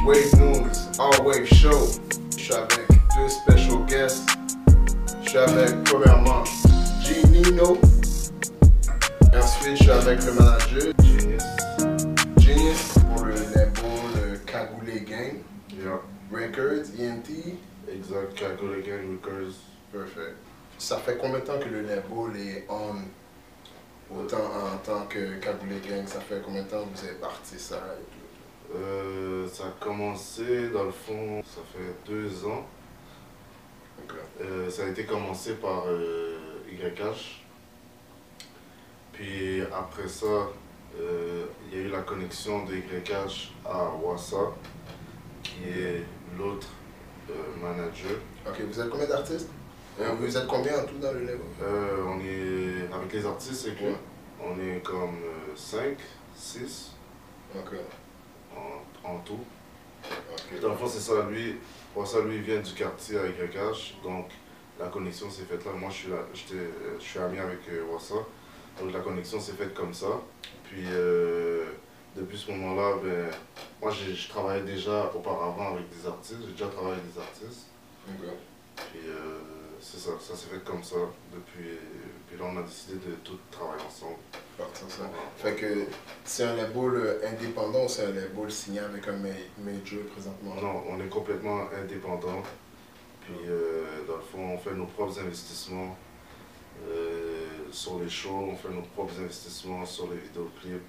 Wave News, All Wave Show. Je suis avec deux special guests. Je suis avec, premièrement, G-Nino. Et ensuite, je suis avec le manager, Genius, pour le label Cagoulé Gang. Yeah. Records, ENT. Exact, Cagoulé Gang Records. Parfait. Ça fait combien de temps que le label est on? Autant en tant que Cagoulé Gang, ça fait combien de temps que vous avez parti ça et tout? Ça a commencé, dans le fond, ça fait 2 ans. Okay. Ça a été commencé par YH. Puis après ça, il y a eu la connexion de YH à Wassa, qui est l'autre manager. Ok, vous êtes combien d'artistes? Vous êtes combien en tout dans le label? On est, avec les artistes, c'est quoi? On est comme 5, 6 Ok. en tout. Ok. Dans le fond, c'est ça, Wassa, lui, vient du quartier à YH, donc la connexion s'est faite là. Moi, je suis ami avec Wassa, donc la connexion s'est faite comme ça. Puis, depuis ce moment-là, ben, moi, je travaillais déjà auparavant avec des artistes, j'ai déjà travaillé avec des artistes. Ok. Puis, c'est ça, ça s'est fait comme ça. Puis là, on a décidé de tout travailler ensemble. Ça. Fait que c'est un label indépendant ou c'est un label signé avec un major présentement? Non, on est complètement indépendant. Puis, dans le fond, on fait nos propres investissements sur les shows, on fait nos propres investissements sur les vidéoclips,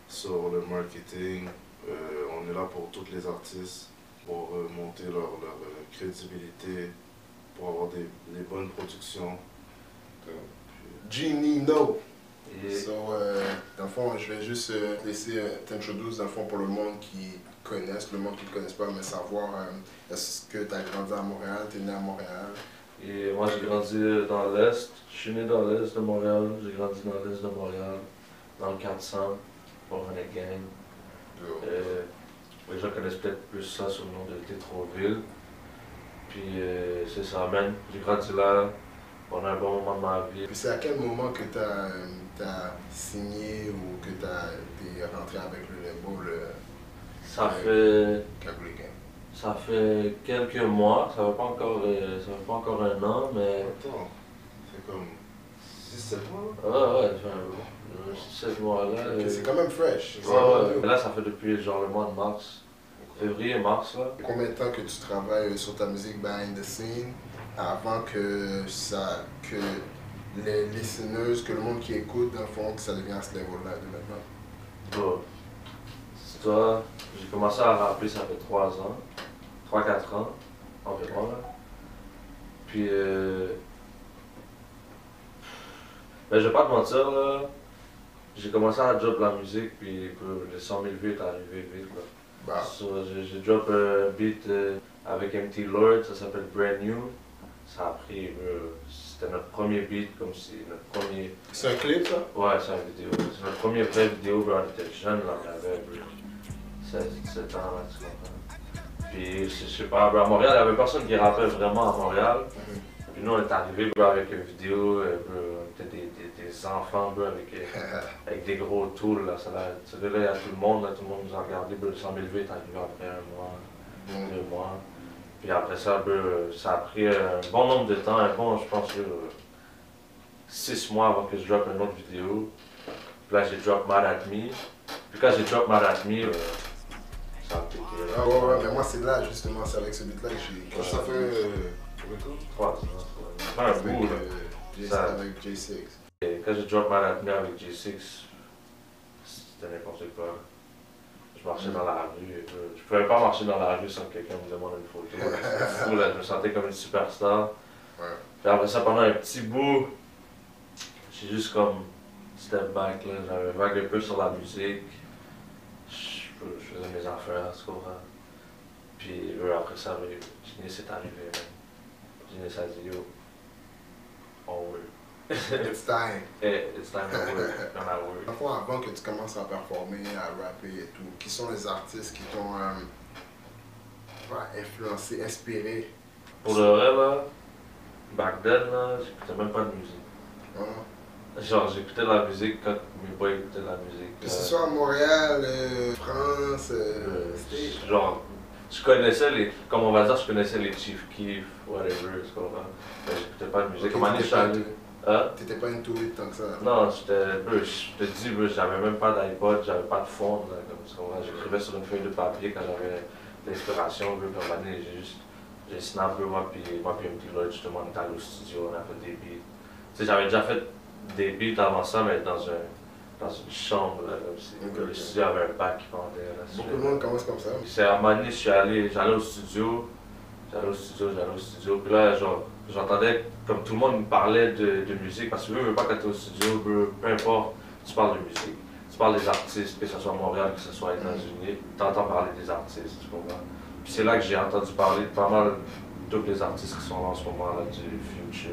sur le marketing. On est là pour tous les artistes, pour monter leur crédibilité, pour avoir les bonnes productions. G-Nino. So, dans le fond, je vais juste laisser t'introduire dans le fond pour le monde qui connaisse, le monde qui ne te connaisse pas, mais savoir est-ce que tu as grandi à Montréal, tu es né à Montréal? Et moi j'ai grandi dans l'Est, je suis né dans l'Est de Montréal, j'ai grandi dans l'Est de Montréal, dans le 400, pour Renegade Gang. Les gens connaissent peut-être plus ça sous le nom de Tétroville. Puis c'est ça, man, j'ai grandi là, on a un bon moment de ma vie. Puis c'est à quel moment que tu as signé ou que tu es rentré avec le label ça fait... Cagoulé Gang? Ça fait quelques mois, ça fait pas encore un an, mais... Attends, c'est comme 6-7 mois là? Ouais, ça fait 6-7 mois là. Okay, c'est quand même fresh. Ouais. Là ça fait depuis genre le mois de mars, février, mars là. Combien de temps que tu travailles sur ta musique behind the scene avant que les listeners, que le monde qui écoute, dans le fond, que ça devienne à ce level-là de maintenant? C'est toi, j'ai commencé à rapper ça fait 3 ans, 3-4 ans environ là. Puis ben, je vais pas te mentir là, j'ai commencé à drop la musique puis les 100 000 vues est arrivé vite là. Bah. So, j'ai drop un beat avec MT Lord, ça s'appelle Brand New. Ça a pris, c'était notre premier beat, comme si notre premier... C'est un clip ça? Ouais, c'est une vidéo. C'est notre premier vraie vidéo, bro. On était jeunes, là, on avait 16-17 ans, là, tu comprends? Puis, je sais pas, bro, à Montréal, il y avait personne qui rappait vraiment à Montréal. Puis nous, on est arrivés, bro, avec une vidéo, bro, on était des enfants, bro, avec des gros tools, là. Là, il y a tout le monde nous a regardé, bro, 100 000 vues est arrivé après 1 mois, 2 mois. Puis après ça, ça a pris un bon nombre de temps, je pense 6 mois avant que je drop une autre vidéo. Puis là, j'ai drop Mad At Me. Puis quand j'ai drop Mad At Me, ça a pété. Ah ouais, mais moi c'est là justement, c'est avec ce beat-là que j'ai... Ça fait 3 ans. Ça fait un bout, là. Avec J6. Et quand j'ai drop Mad At Me avec J6, c'était n'importe quoi. Je marchais dans la rue, je pouvais pas marcher dans la rue sans que quelqu'un me demande une photo. C'était fou, là, je me sentais comme une superstar. Ouais. Puis après ça, pendant un petit bout, j'ai juste comme step back, là, j'avais vague un peu sur la musique. Je faisais mes affaires, tu comprends? Puis après ça, Genius est arrivé, Genius a dit yo, on work. It's time. It's time to work, on a work. Parfois, avant que tu commences à performer, à rapper et tout, qui sont les artistes qui t'ont influencé, inspiré? Pour le vrai, là, back then, là, j'écoutais même pas de musique. Genre, j'écoutais la musique quand mes boys écoutaient la musique. Que ce soit à Montréal, France, genre, je connaissais les, comme on va dire, je connaissais les Chief Keef, whatever, tu comprends? Mais j'écoutais pas de musique. Ok, Comme année, je suis allé. Hein? T'étais pas into it tant que ça? Non, je te dis, bro, j'avais même pas d'iPod, j'avais pas de fond, là, comme tu comprends? J'écrivais sur une feuille de papier quand j'avais l'inspiration, bro, comme année, j'ai snap, bro, moi puis MT Lloyd, justement, on est allé au studio, on a fait des beats. Tu sais, j'avais déjà fait des beats avant ça, mais dans une chambre, là, comme si le studio avait un bac qui pendait, là. Beaucoup de monde commence comme ça. C'est à un moment donné, j'allais au studio, puis là, genre, j'entendais comme tout le monde me parlait de musique, parce que veux pas quand t'es au studio, peu importe, tu parles de musique. Tu parles des artistes, que ce soit à Montréal, que ce soit aux États-Unis, tu entends parler des artistes, tu comprends? Puis c'est là que j'ai entendu parler de pas mal tous les artistes qui sont là en ce moment, là, du Future,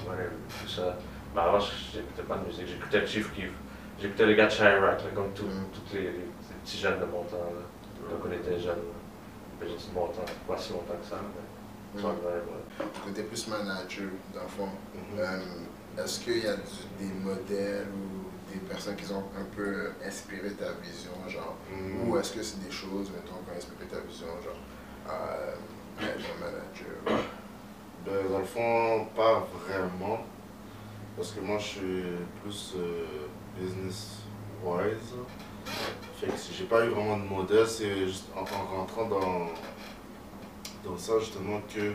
whatever, tout ça. Mais avant, j'écoutais pas de musique, j'écoutais Chief Keef, j'écoutais les gars de Chirac, là, comme tous les petits jeunes de mon temps, là. Donc on était jeunes, j'ai dit mon temps, pas si longtemps que ça, mais Du côté plus manager, dans le fond, est-ce qu'il y a des modèles ou des personnes qui ont un peu inspiré ta vision, genre, ou est-ce que c'est des choses, mettons, qui ont inspiré ta vision, genre, être un manager? Ben, dans le fond, pas vraiment. Parce que moi, je suis plus business-wise. Fait que j'ai pas eu vraiment de modèle, c'est juste en rentrant dans ça, justement, que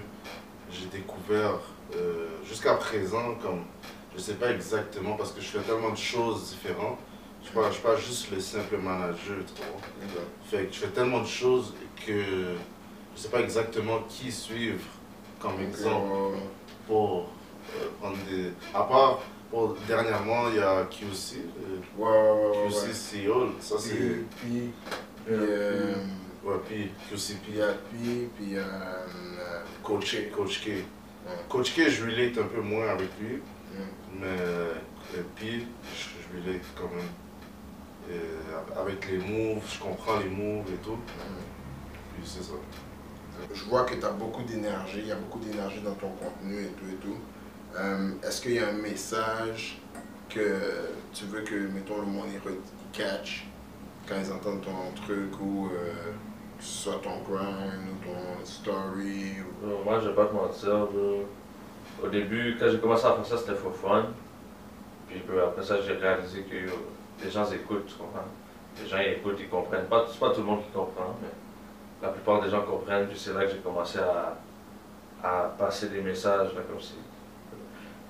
j'ai découvert, jusqu'à présent, comme, je sais pas exactement, parce que je fais tellement de choses différentes. Je suis pas juste le simple manager, tu vois. Fait que je fais tellement de choses que je sais pas exactement qui suivre comme exemple pour prendre des... À part, dernièrement, il y a QC, QC CEO, ça c'est... Puis QCP. Puis Coach K. Coach K, je relate un peu moins avec lui, mais puis je relate quand même. Avec les moves, je comprends les moves et tout. Puis c'est ça. Je vois que tu as beaucoup d'énergie, il y a beaucoup d'énergie dans ton contenu et tout. Est-ce qu'il y a un message que tu veux que, mettons, le monde y catch quand ils entendent ton truc ou que ce soit ton grind ou ton story? Moi, je vais pas te mentir, au début, quand j'ai commencé à faire ça, c'était for fun. Puis après ça, j'ai réalisé que les gens écoutent, tu comprends? Les gens écoutent, ils comprennent. C'est pas tout le monde qui comprend, mais la plupart des gens comprennent. Puis c'est là que j'ai commencé à passer des messages, là, comme si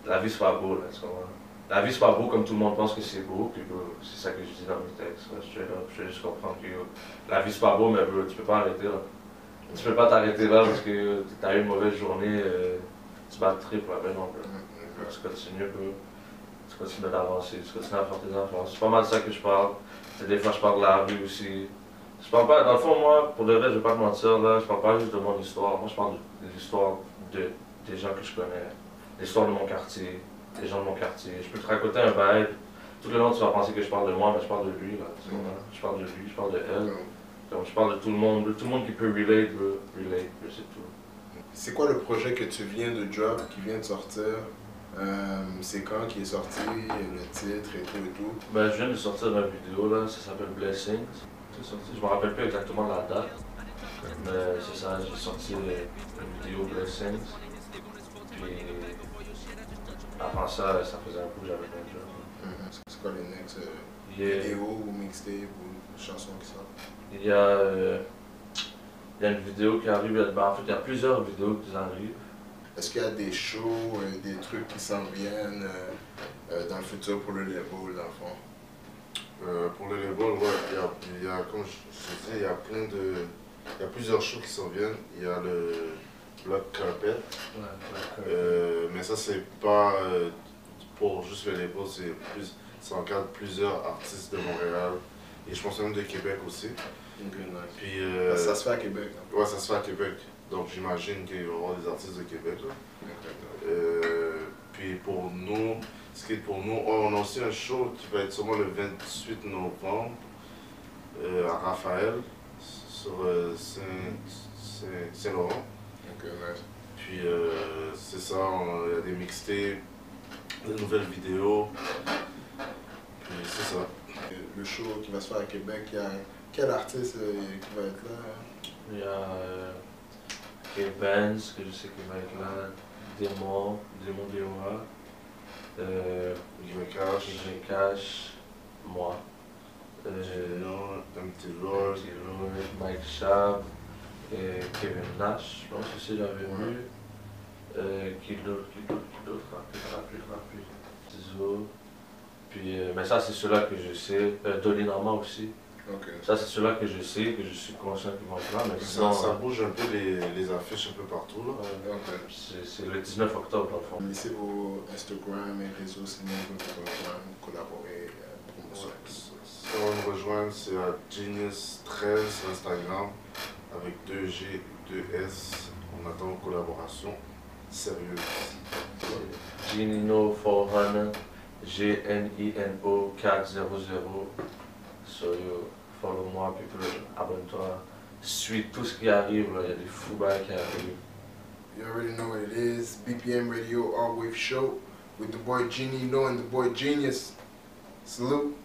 la vie c'est pas beau, là, tu comprends? La vie c'est pas beau comme tout le monde pense que c'est beau, puis c'est ça que je dis dans mes textes. Là, je fais juste comprendre que la vie c'est pas beau, mais tu peux pas arrêter là. Tu peux pas t'arrêter là parce que tu as eu une mauvaise journée, tu bats le trip, ben non, tu continues, tu continues d'avancer, tu continues à faire tes enfants. C'est pas mal de ça que je parle. Des fois je parle de la rue aussi. Je parle pas, dans le fond, moi, pour le reste, je vais pas te mentir, là, je parle pas juste de mon histoire. Moi, je parle de l'histoire des gens que je connais, l'histoire de mon quartier, des gens de mon quartier. Je peux te raconter un bail, tout le long tu vas penser que je parle de moi, mais je parle de lui, là. Je parle de lui, je parle de elle. Donc, je parle de tout le monde qui peut relate, c'est tout. C'est quoi le projet que tu viens de drop, qui vient de sortir? C'est quand qui est sorti, le titre et tout? Ben, je viens de sortir une vidéo, là, ça s'appelle Blessings. C'est sorti, je me rappelle plus exactement la date, mais c'est ça, j'ai sorti une vidéo Blessings. Puis avant ça faisait un coup que j'avais un job. C'est quoi les next vidéos ou mixtape ou chansons qui sortent? Il y a une vidéo qui arrive, en fait il y a plusieurs vidéos qui arrivent. Est-ce qu'il y a des shows, des trucs qui s'en viennent dans le futur pour le label, dans le fond? Pour le label, ouais, il y a, comme je disais, il y a plusieurs shows qui s'en viennent. Il y a le Black Carpet. Mais ça, c'est pas pour juste le label, ça encadre plusieurs artistes de Montréal. Et je pense même de Québec aussi. Puis, ça se fait à Québec. Ouais, ça se fait à Québec. Donc j'imagine qu'il va y avoir des artistes de Québec. Là. Puis pour nous, on a aussi un show qui va être sûrement le 28 novembre à Raphaël, sur Saint-Laurent. Puis c'est ça, il y a des mixtapes, des nouvelles vidéos. Puis c'est ça. Le show qui va se faire à Québec, il y a quel artiste qui va être là? Il y a Benz, que je sais qu'il va être là. Démon DOA. YCash, moi. Gino, Empty Lord, Mike Shab, Kevin Nash, je pense aussi j'avais vu. Qui d'autre, rapide. Tizo. Puis, mais ça c'est ceux-là que je sais. Dolinama aussi. Ok. Ça c'est ceux-là que je sais, que je suis conscient qu'ils vont être là. Mais sinon, ça bouge un peu les affiches un peu partout là. Ok. c'est le 19 octobre dans le fond. Laissez vos Instagram et réseaux sinon vous pouvez collaborer, promotion. Si on va me rejoindre, c'est à Genius13 sur Instagram avec 2G et 2S. On attend une collaboration sérieuse. Gnino 400, GNINO 400. So yo, follow moi, puis abonne-toi. Suis tout ce qui arrive, là. Il y a des fous bails qui arrivent. You already know what it is. BPM Radio All Wave Show with the boy Genie No and the boy Genius. Salute.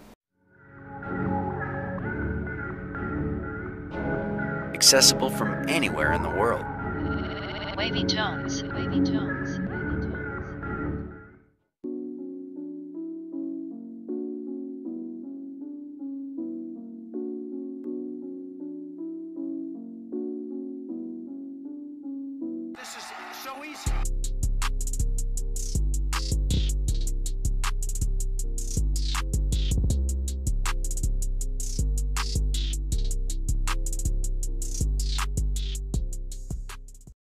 Accessible from anywhere in the world. Wavy Tones, Wavy Tones. This is